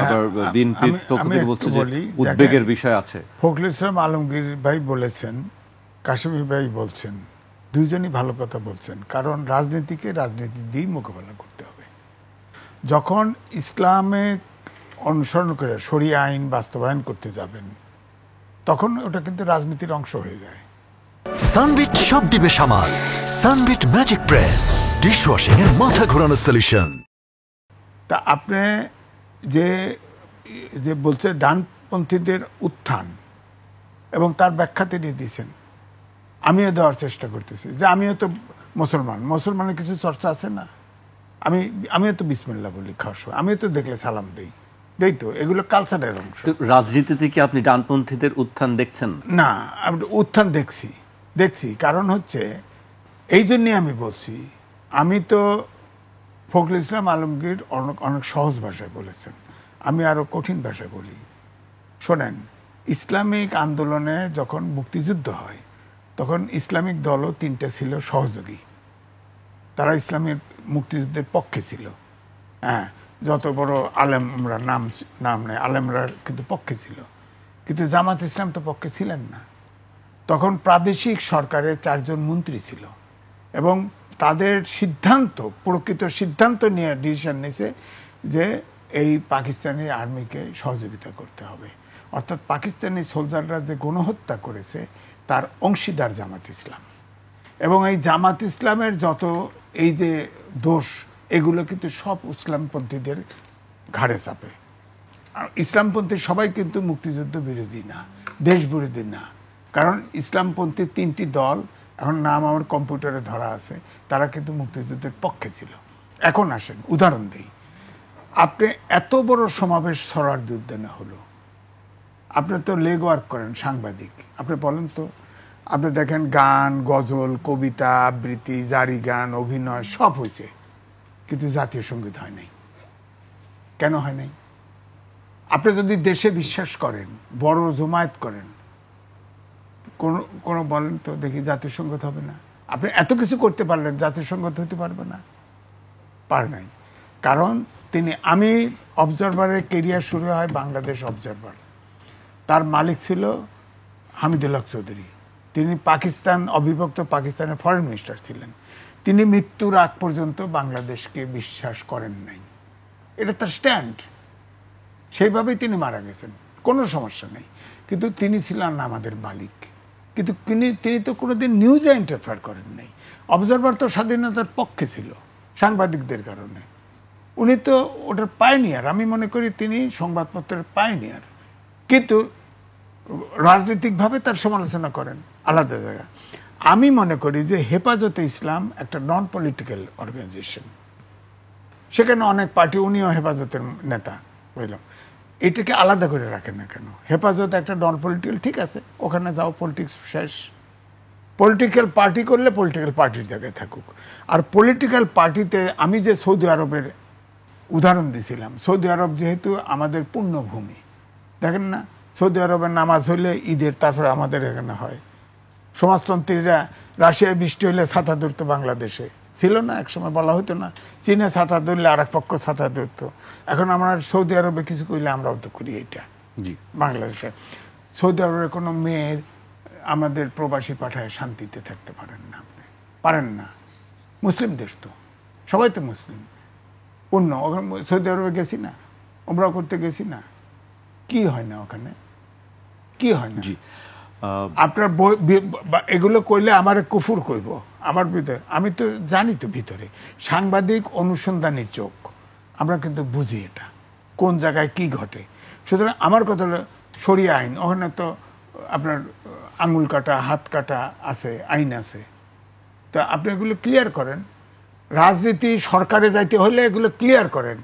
আবার বিএনপির পক্ষ থেকে বলছে যে উদ্বেগের বিষয় আছে। ফখরুল ইসলাম আলমগীর ভাই বলেছেন, কাশেমী ভাই বলছেন, দুইজনই ভালো কথা বলছেন। কারণ রাজনীতিকে রাজনীতি দিয়েই মোকাবেলা করতে হবে। যখন ইসলামে অনুসরণ করে শরিয়া আইন বাস্তবায়ন করতে যাবেন, তখন ওটা কিন্তু রাজনীতির অংশ হয়ে যায়। সানবিট সব দিবে সামাল। সানবিট ম্যাজিক প্রেস ডিশওয়াশিং এর মাথা ঘোরানো সলিউশন। তা আপনি যে বলছে ডানপন্থীদের উত্থান এবং তার ব্যাখ্যা তিনি দিয়েছেন, আমিও দেওয়ার চেষ্টা করতেছি যে আমিও তো মুসলমানের কিছু চর্চা আছে না। আমিও তো বিসমিল্লাহ বলি খাওয়ার সময়, আমিও তো দেখলে সালাম দেই তো, এগুলো কালচারের অংশ। রাজনীতিতে কি আপনি ডানপন্থীদের উত্থান দেখছেন? না, আমি উত্থান দেখছি। কারণ হচ্ছে এই জন্যই আমি বলছি, আমি তো ফখরুল ইসলাম আলমগীর অনেক সহজ ভাষায় বলেছেন, আমি আরো কঠিন ভাষায় বলি। শোনেন, ইসলামিক আন্দোলনে যখন মুক্তিযুদ্ধ হয়, তখন ইসলামিক দলও 3টে ছিল সহযোগী। তারা ইসলামের মুক্তিযুদ্ধের পক্ষে ছিল। হ্যাঁ, যত বড় আলেমরা নাম নেই, আলেমরা কিন্তু পক্ষে ছিল, কিন্তু জামাত ইসলাম তো পক্ষে ছিলেন না। তখন প্রাদেশিক সরকারের 4জন মন্ত্রী ছিল এবং তাদের প্রকৃত সিদ্ধান্ত নিয়ে ডিসিশন নিয়েছে যে এই পাকিস্তানি আর্মিকে সহযোগিতা করতে হবে। অর্থাৎ পাকিস্তানি সোলজাররা যে গণহত্যা করেছে তার অংশীদার জামাত ইসলাম, এবং এই জামাত ইসলামের যত এই যে দোষ, এগুলো কিন্তু সব ইসলামপন্থীদের ঘাড়ে চাপে। ইসলামপন্থী সবাই কিন্তু মুক্তিযুদ্ধ বিরোধী না, দেশ বিরোধী না। কারণ ইসলামপন্থী 3টি দল, এখন নাম আমার কম্পিউটারে ধরা আছে, তারা কিন্তু মুক্তিযুদ্ধের পক্ষে ছিল। এখন আসেন উদাহরণ দিই, আপনি এত বড় সমাবেশ সরারদি উদ্যানে হলো, আপনি তো লেগ ওয়ার্ক করেন, সাংবাদিক, আপনি বলেন তো, আপনি দেখেন গান, গজল, কবিতা, আবৃত্তি, জারি গান, অভিনয় সব হয়েছে, কিন্তু জাতীয় সঙ্গীত হয় নাই। কেন হয় নাই? আপনি যদি দেশে বিশ্বাস করেন, বড় জমায়েত করেন, কোনো বলেন তো দেখি জাতীয় সঙ্গীত হবে না? আপনি এত কিছু করতে পারলেন, জাতীয় সঙ্গীত হতে পারবে না? পারে নাই। কারণ আমি অবজারভারের কেরিয়ার শুরু হয় বাংলাদেশ অবজারভার, তার মালিক ছিল হামিদুল হক চৌধুরী। তিনি অবিভক্ত পাকিস্তানের ফরেন মিনিস্টার ছিলেন। তিনি মৃত্যুর আগ পর্যন্ত বাংলাদেশকে বিশ্বাস করেন নাই, এটা তার স্ট্যান্ড। সেইভাবেই তিনি মারা গেছেন, কোনো সমস্যা নেই। কিন্তু তিনি ছিলেন আমাদের মালিক, কিন্তু তিনি তো কোনোদিন নিউজে ইন্টারফেয়ার করেন নাই। অবজারভার তো স্বাধীনতার পক্ষে ছিল সাংবাদিকদের কারণে, উনি তো ওটার পাইনিয়ার। আমি মনে করি তিনি সংবাদপত্রের পাইনিয়ার, কিন্তু রাজনৈতিকভাবে তার সমালোচনা করেন আলাদা জায়গা। আমি মনে করি যে হেফাজতে ইসলাম একটা নন পলিটিক্যাল অর্গানাইজেশন, সেখানে অনেক পার্টি, উনিও হেফাজতের নেতা বুঝলাম, এটাকে আলাদা করে রাখেন না কেন? হেফাজত একটা নন পলিটিক্যাল, ঠিক আছে, ওখানে যাও, পলিটিক্স শেষ। পলিটিক্যাল পার্টি করলে পলিটিক্যাল পার্টির জায়গায় থাকুক। আর পলিটিক্যাল পার্টিতে আমি যে সৌদি আরবের উদাহরণ দিয়েছিলাম, সৌদি আরব যেহেতু আমাদের পুণ্যভূমি, দেখেন না, সৌদি আরবের নামাজ হইলে ঈদের, তারপরে আমাদের এখানে হয়। সমাজতন্ত্রীরা রাশিয়ায় বৃষ্টি হলে ছাতা ধরতো, বাংলাদেশে ছিল না একসময়, বলা হতো না? চীনে ছাতা ধরলে আর এক পক্ষ ছাতা ধরতো। এখন আমরা সৌদি আরবে কিছু করলে আমরাও তো করি এটা। বাংলাদেশে সৌদি আরবের কোনো মেয়ে আমাদের প্রবাসী পাঠায় শান্তিতে থাকতে পারেন না, আপনি পারেন না। মুসলিম দেশ তো, সবাই তো মুসলিম। ওখানে সৌদি আরবে গেছি না, ওমরা করতে গেছি না, কি হয় না ওখানে? কি হয় না? আপনার এগুলো কইলে আমার কুফুর কইব আমার ভিতরে। আমি তো জানি তো ভিতরে, সাংবাদিক অনুসন্ধানী চোখ, আমরা কিন্তু বুঝি এটা কোন জায়গায় কি ঘটে। সুতরাং আমার কথা হলো, শরিয়া আইন, ওখানে তো আপনার আঙুল কাটা, হাত কাটা আছে, আইন আছে। তো আপনি এগুলো ক্লিয়ার করেন। রাজনীতি সরকারে যাইতে হলে এগুলো ক্লিয়ার করেন।